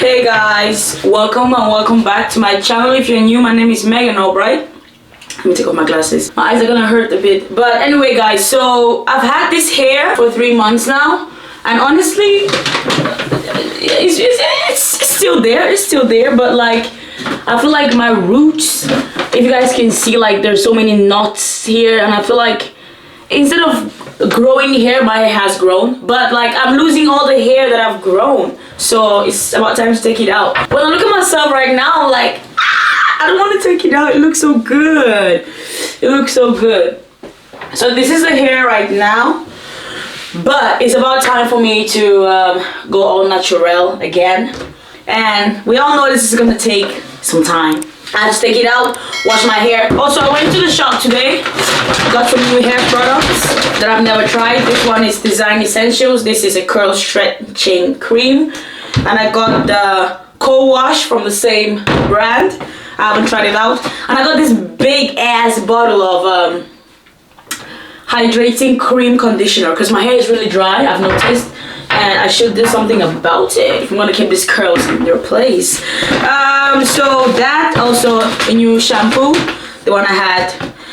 Hey guys, welcome and welcome back to my channel. If you're new, my name is Megan Albright. Let me take off my glasses. My eyes are gonna hurt a bit. But anyway guys, so I've had this hair for 3 months now, and honestly it's still there. It's still there, but like I feel like my roots, if you guys can see, like there's so many knots here, and I feel like instead of growing hair, my hair has grown, but like I'm losing all the hair that I've grown, so it's about time to take it out. When I look at myself right now, I'm like, I don't want to take it out. It looks so good. It looks so good. So this is the hair right now, but it's about time for me to go all natural again, and we all know this is gonna take some time. I have to take it out, wash my hair. Also, I went to the shop today, got some new hair products that I've never tried. This one is Design Essentials. This is a curl stretching cream, and I got the co-wash from the same brand. I haven't tried it out. And I got this big ass bottle of hydrating cream conditioner because my hair is really dry, I've noticed, and I should do something about it if I'm gonna keep these curls in their place. So that, also a new shampoo, the one I had.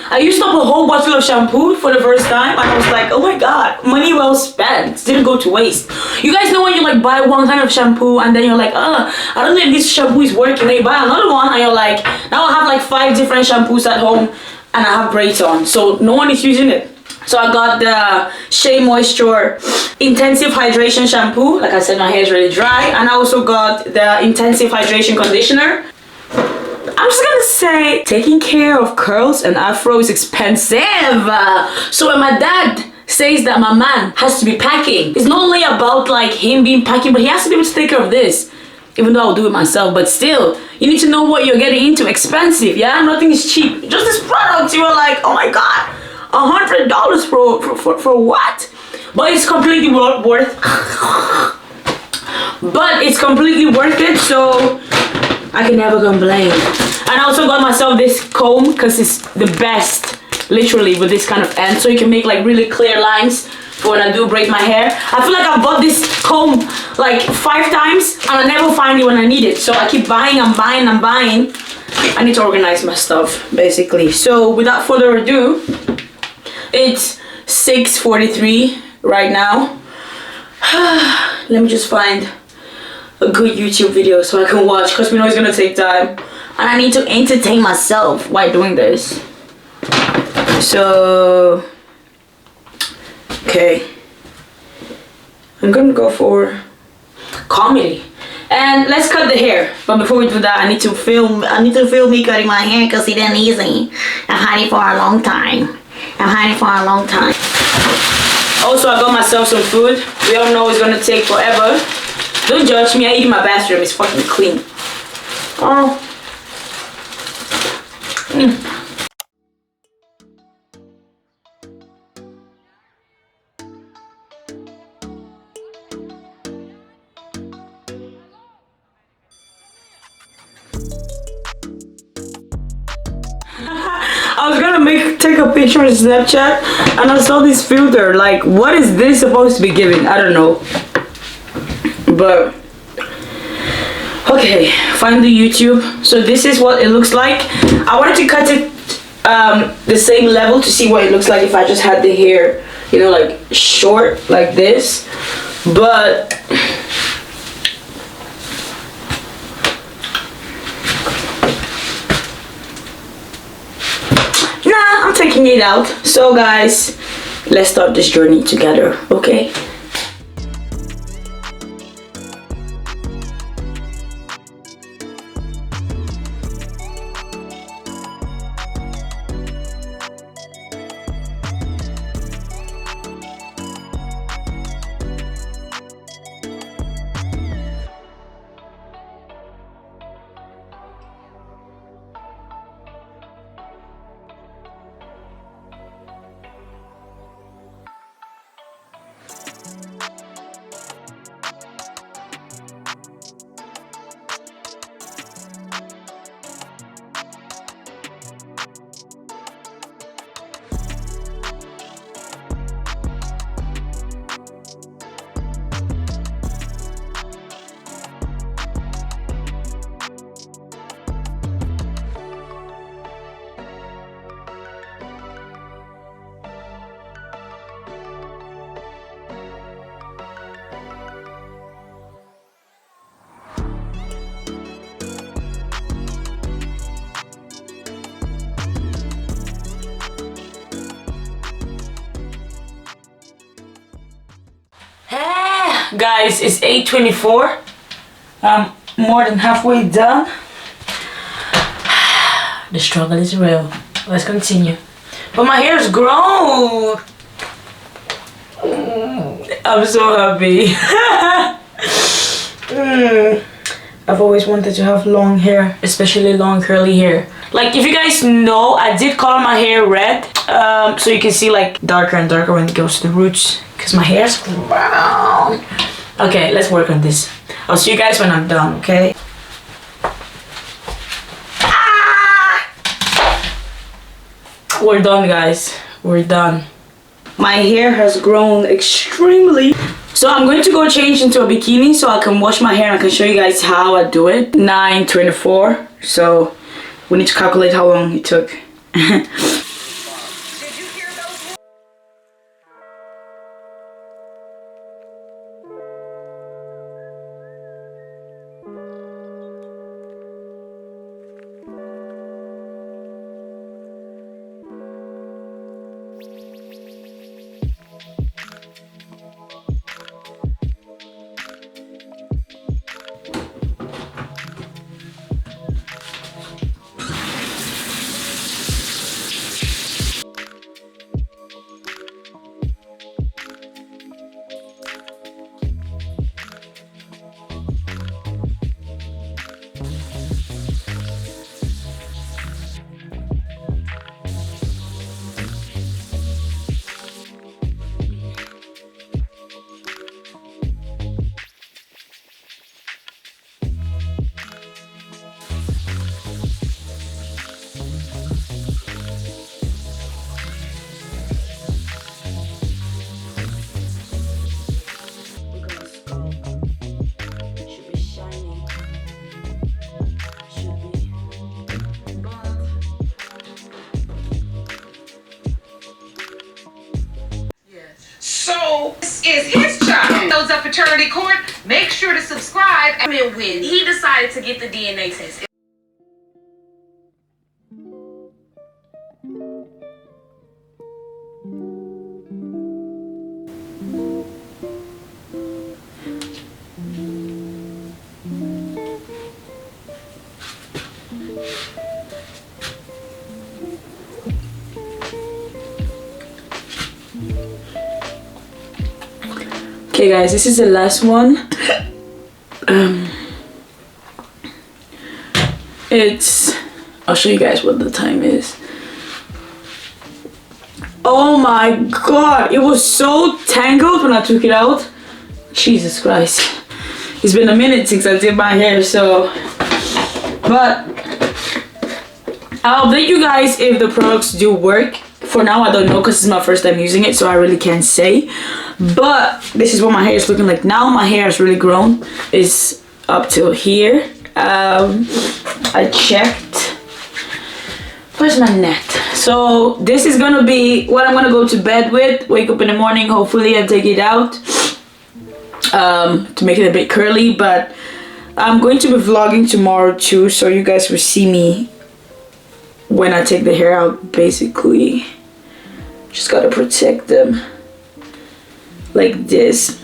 I used up a whole bottle of shampoo for the first time, and I was like, oh my god, money well spent. Didn't go to waste. You guys know when you like buy one kind of shampoo and then you're like, I don't know if this shampoo is working. Then you buy another one and you're like, now I have like 5 different shampoos at home and I have braids on, so no one is using it. So I got the Shea Moisture Intensive Hydration Shampoo. Like I said, my hair is really dry. And I also got the Intensive Hydration Conditioner. I'm just gonna say, taking care of curls and afro is expensive. So when my dad says that my man has to be packing, it's not only about like him being packing, but he has to be able to take care of this. Even though I'll do it myself, but still, you need to know what you're getting into. Expensive, yeah? Nothing is cheap. Just this product, you are like, oh my god, $100 for what? But it's completely worth but it's completely worth it, so I can never complain. And I also got myself this comb because it's the best, literally, with this kind of end, so you can make like really clear lines for when I do braid my hair. I feel like I bought this comb like 5 times and I never find it when I need it, so I keep buying and buying and buying. I need to organize my stuff, basically. So without further ado, it's 6:43 right now. Let me just find a good YouTube video so I can watch, because we know it's gonna take time and I need to entertain myself while doing this. So okay, I'm gonna go for comedy and let's cut the hair. But before we do that, I need to film me cutting my hair because it ain't easy. I've had it for a long time. Also, I got myself some food. We all know it's gonna take forever. Don't judge me, I eat in my bathroom. It's fucking clean. Oh. I was gonna take a picture on Snapchat and I saw this filter. Like, what is this supposed to be giving? I don't know. But okay, find the YouTube. So this is what it looks like. I wanted to cut it the same level to see what it looks like if I just had the hair, you know, like short like this. But I'm taking it out. So guys, let's start this journey together, okay? Guys, it's 8:24. I'm more than halfway done. The struggle is real. Let's continue. But my hair's grown. I'm so happy. I've always wanted to have long hair, especially long curly hair. Like, if you guys know, I did color my hair red, so you can see like darker and darker when it goes to the roots, because my hair's brown. Okay, let's work on this. I'll see you guys when I'm done, okay? We're done, guys. We're done. My hair has grown extremely. So I'm going to go change into a bikini so I can wash my hair and I can show you guys how I do it. 9:24. So we need to calculate how long it took. So, this is his child. Those at fraternity court, make sure to subscribe. I mean, when he decided to get the DNA test. Okay guys, this is the last one. I'll show you guys what the time is. Oh my god, it was so tangled when I took it out. Jesus Christ. It's been a minute since I did my hair, so. But I'll update you guys if the products do work. For now, I don't know because it's my first time using it, so I really can't say. But this is what my hair is looking like now. My hair has really grown. It's up till here. I checked. Where's my net? So this is gonna be what I'm gonna go to bed with. Wake up in the morning, hopefully, and take it out to make it a bit curly. But I'm going to be vlogging tomorrow too, so you guys will see me when I take the hair out, basically. Just gotta protect them like this.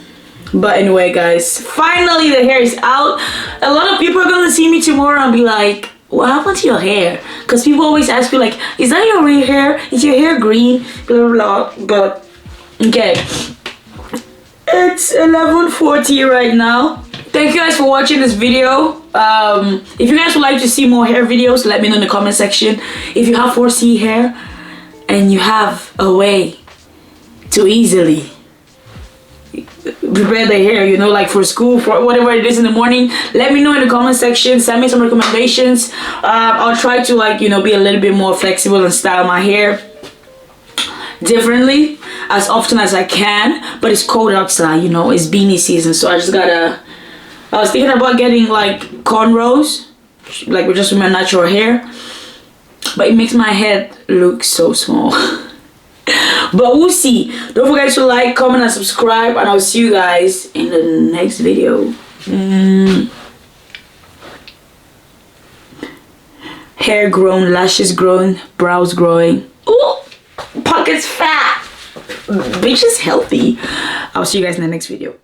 But anyway guys, finally the hair is out. A lot of people are gonna see me tomorrow and be like, what happened to your hair? Because people always ask me like, is that your real hair? Is your hair green? Blah blah blah. But okay, it's 11:40 right now. Thank you guys for watching this video. If you guys would like to see more hair videos, let me know in the comment section. If you have 4C hair and you have a way to easily prepare the hair, you know, like for school, for whatever it is in the morning, let me know in the comment section. Send me some recommendations. I'll try to, like, you know, be a little bit more flexible and style my hair differently as often as I can. But it's cold outside, you know, it's beanie season, so I just gotta. I was thinking about getting like cornrows, like with just with my natural hair, but it makes my head look so small. But we'll see. Don't forget to like, comment, and subscribe, and I'll see you guys in the next video. Hair grown, lashes grown, brows growing. Ooh, pockets fat. Bitch is healthy. I'll see you guys in the next video.